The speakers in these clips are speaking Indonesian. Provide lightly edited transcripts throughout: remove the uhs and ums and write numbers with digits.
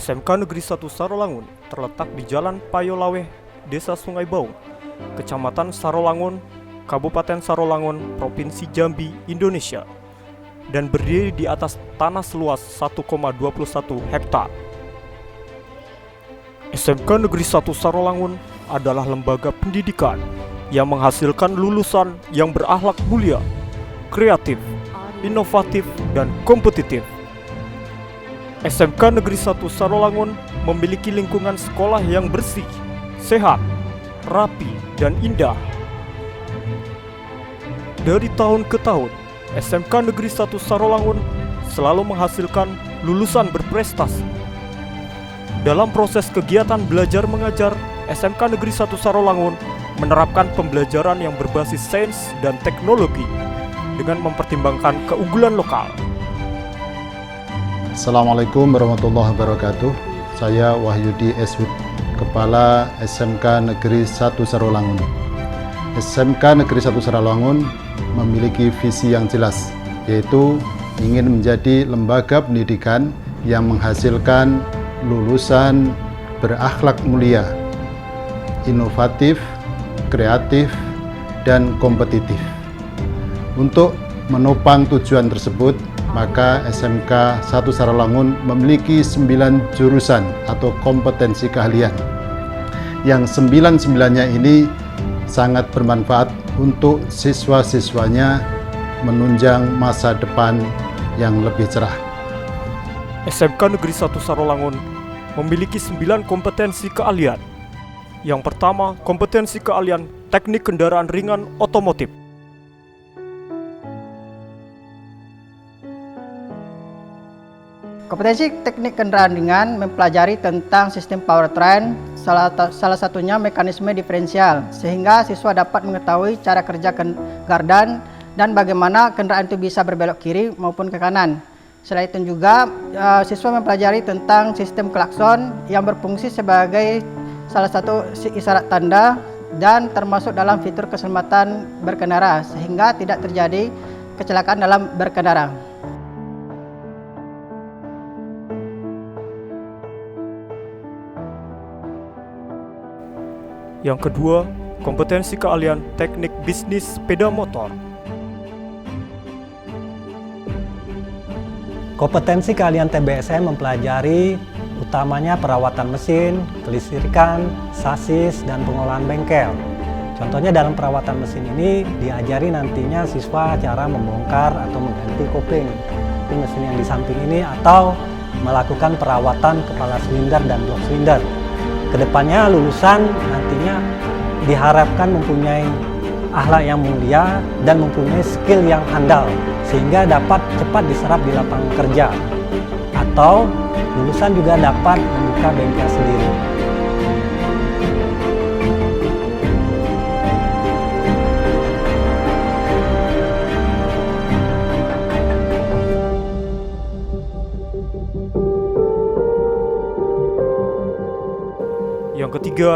SMK Negeri 1 Sarolangun terletak di Jalan Payolaweh, Desa Sungai Baung, Kecamatan Sarolangun, Kabupaten Sarolangun, Provinsi Jambi, Indonesia, dan berdiri di atas tanah seluas 1,21 hektar. SMK Negeri 1 Sarolangun adalah lembaga pendidikan yang menghasilkan lulusan yang berakhlak mulia, kreatif, inovatif, dan kompetitif. SMK Negeri 1 Sarolangun memiliki lingkungan sekolah yang bersih, sehat, rapi, dan indah. Dari tahun ke tahun, SMK Negeri 1 Sarolangun selalu menghasilkan lulusan berprestasi. Dalam proses kegiatan belajar mengajar, SMK Negeri 1 Sarolangun menerapkan pembelajaran yang berbasis sains dan teknologi dengan mempertimbangkan keunggulan lokal. Assalamualaikum warahmatullahi wabarakatuh. Saya Wahyudi Eswit, Kepala SMK Negeri 1 Sarolangun. SMK Negeri 1 Sarolangun memiliki visi yang jelas, yaitu ingin menjadi lembaga pendidikan yang menghasilkan lulusan berakhlak mulia, inovatif, kreatif, dan kompetitif. Untuk menopang tujuan tersebut, maka SMK 1 Sarolangun memiliki 9 jurusan atau kompetensi keahlian yang 9-9-nya ini sangat bermanfaat untuk siswa-siswanya menunjang masa depan yang lebih cerah. SMK Negeri 1 Sarolangun memiliki 9 kompetensi keahlian. Yang pertama, kompetensi keahlian teknik kendaraan ringan otomotif. Kompetensi teknik kendaraan ringan mempelajari tentang sistem powertrain, salah satunya mekanisme diferensial, sehingga siswa dapat mengetahui cara kerja gardan dan bagaimana kendaraan itu bisa berbelok kiri maupun ke kanan. Selain itu juga siswa mempelajari tentang sistem klakson yang berfungsi sebagai salah satu isyarat tanda dan termasuk dalam fitur keselamatan berkendara, sehingga tidak terjadi kecelakaan dalam berkendara. Yang kedua, kompetensi keahlian teknik bisnis sepeda motor. Kompetensi keahlian TBSM mempelajari utamanya perawatan mesin, kelistrikan, sasis, dan pengolahan bengkel. Contohnya dalam perawatan mesin ini diajari nantinya siswa cara membongkar atau mengganti kopling di mesin yang di samping ini, atau melakukan perawatan kepala silinder dan blok silinder. Kedepannya lulusan nantinya diharapkan mempunyai akhlak yang mulia dan mempunyai skill yang handal sehingga dapat cepat diserap di lapangan kerja, atau lulusan juga dapat membuka bengkel sendiri. Yang ketiga,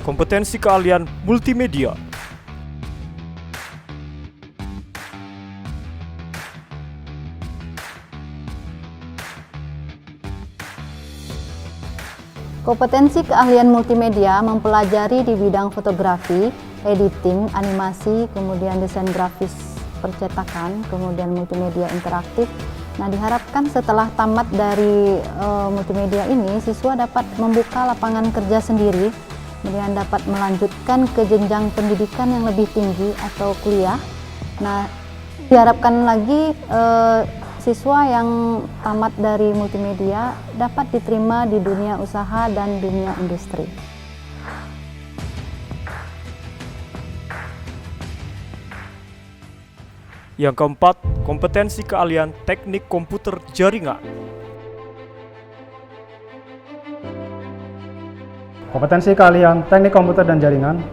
kompetensi keahlian multimedia. Kompetensi keahlian multimedia mempelajari di bidang fotografi, editing, animasi, kemudian desain grafis percetakan, kemudian multimedia interaktif. Nah, diharapkan setelah tamat dari multimedia ini, siswa dapat membuka lapangan kerja sendiri, kemudian dapat melanjutkan ke jenjang pendidikan yang lebih tinggi atau kuliah. Nah, diharapkan lagi siswa yang tamat dari multimedia dapat diterima di dunia usaha dan dunia industri. Yang keempat, kompetensi keahlian teknik komputer jaringan. Kompetensi keahlian teknik komputer dan jaringan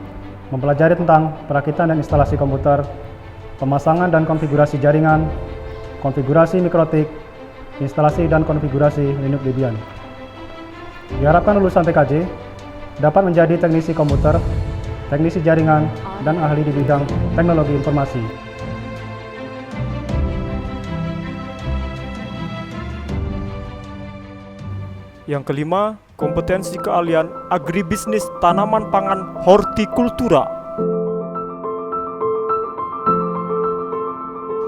mempelajari tentang perakitan dan instalasi komputer, pemasangan dan konfigurasi jaringan, konfigurasi mikrotik, instalasi dan konfigurasi Linux Debian. Diharapkan lulusan TKJ dapat menjadi teknisi komputer, teknisi jaringan, dan ahli di bidang teknologi informasi. Yang kelima, kompetensi keahlian agribisnis tanaman pangan hortikultura.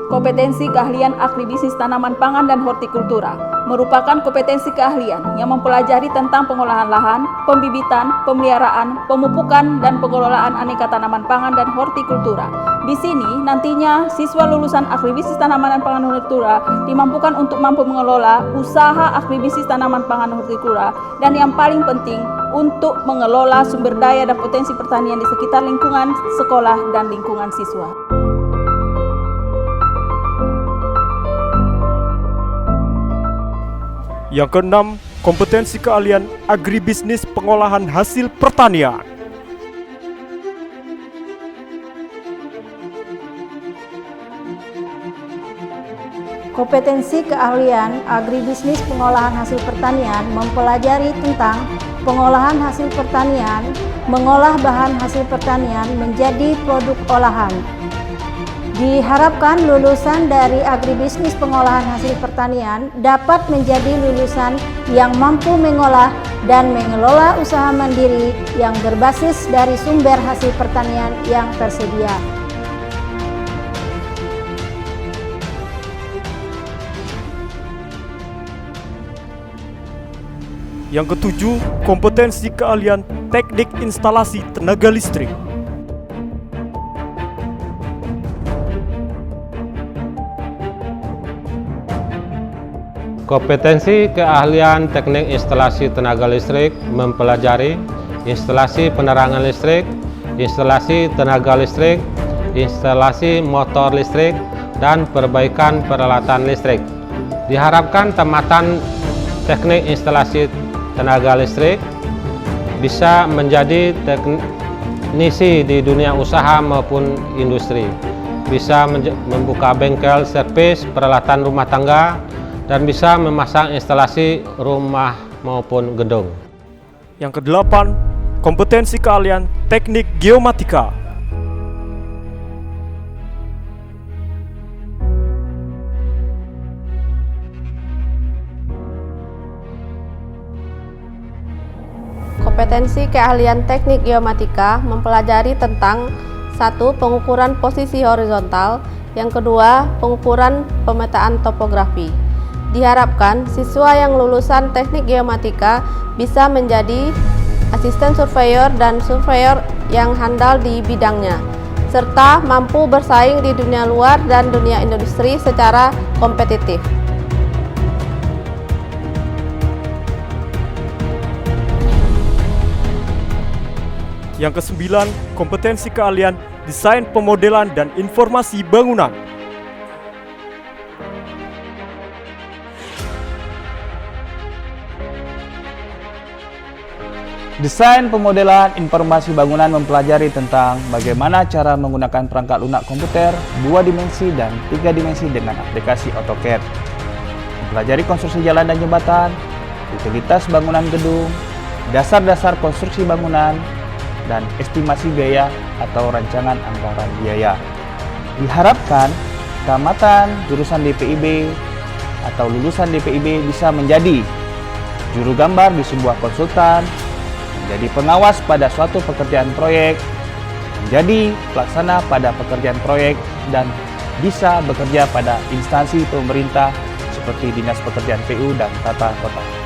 Kompetensi keahlian agribisnis tanaman pangan dan hortikultura merupakan kompetensi keahlian yang mempelajari tentang pengolahan lahan, pembibitan, pemeliharaan, pemupukan, dan pengelolaan aneka tanaman pangan dan hortikultura. Di sini nantinya siswa lulusan agribisnis tanaman dan pangan hortikultura dimampukan untuk mampu mengelola usaha agribisnis tanaman pangan hortikultura, dan yang paling penting untuk mengelola sumber daya dan potensi pertanian di sekitar lingkungan sekolah dan lingkungan siswa. Yang keenam, kompetensi keahlian agribisnis pengolahan hasil pertanian. Kompetensi keahlian agribisnis pengolahan hasil pertanian mempelajari tentang pengolahan hasil pertanian, mengolah bahan hasil pertanian menjadi produk olahan. Diharapkan lulusan dari agribisnis pengolahan hasil pertanian dapat menjadi lulusan yang mampu mengolah dan mengelola usaha mandiri yang berbasis dari sumber hasil pertanian yang tersedia. Yang ketujuh, kompetensi keahlian teknik instalasi tenaga listrik. Kompetensi keahlian teknik instalasi tenaga listrik mempelajari instalasi penerangan listrik, instalasi tenaga listrik, instalasi motor listrik, dan perbaikan peralatan listrik. Diharapkan tamatan teknik instalasi tenaga listrik bisa menjadi teknisi di dunia usaha maupun industri, bisa membuka bengkel servis peralatan rumah tangga, dan bisa memasang instalasi rumah maupun gedung. Yang kedelapan, kompetensi keahlian teknik geomatika. Kompetensi keahlian teknik geomatika mempelajari tentang 1. Pengukuran posisi horizontal, yang kedua pengukuran pemetaan topografi. Diharapkan siswa yang lulusan teknik geomatika bisa menjadi asisten surveyor dan surveyor yang handal di bidangnya, serta mampu bersaing di dunia luar dan dunia industri secara kompetitif. Yang kesembilan, kompetensi keahlian desain pemodelan dan informasi bangunan. Desain pemodelan informasi bangunan mempelajari tentang bagaimana cara menggunakan perangkat lunak komputer 2 dimensi dan 3 dimensi dengan aplikasi AutoCAD. Mempelajari konstruksi jalan dan jembatan, utilitas bangunan gedung, dasar-dasar konstruksi bangunan, dan estimasi biaya atau rancangan anggaran biaya. Diharapkan tamatan jurusan DPIB atau lulusan DPIB bisa menjadi juru gambar di sebuah konsultan, menjadi pengawas pada suatu pekerjaan proyek, menjadi pelaksana pada pekerjaan proyek, dan bisa bekerja pada instansi pemerintah seperti Dinas Pekerjaan PU dan Tata Kota.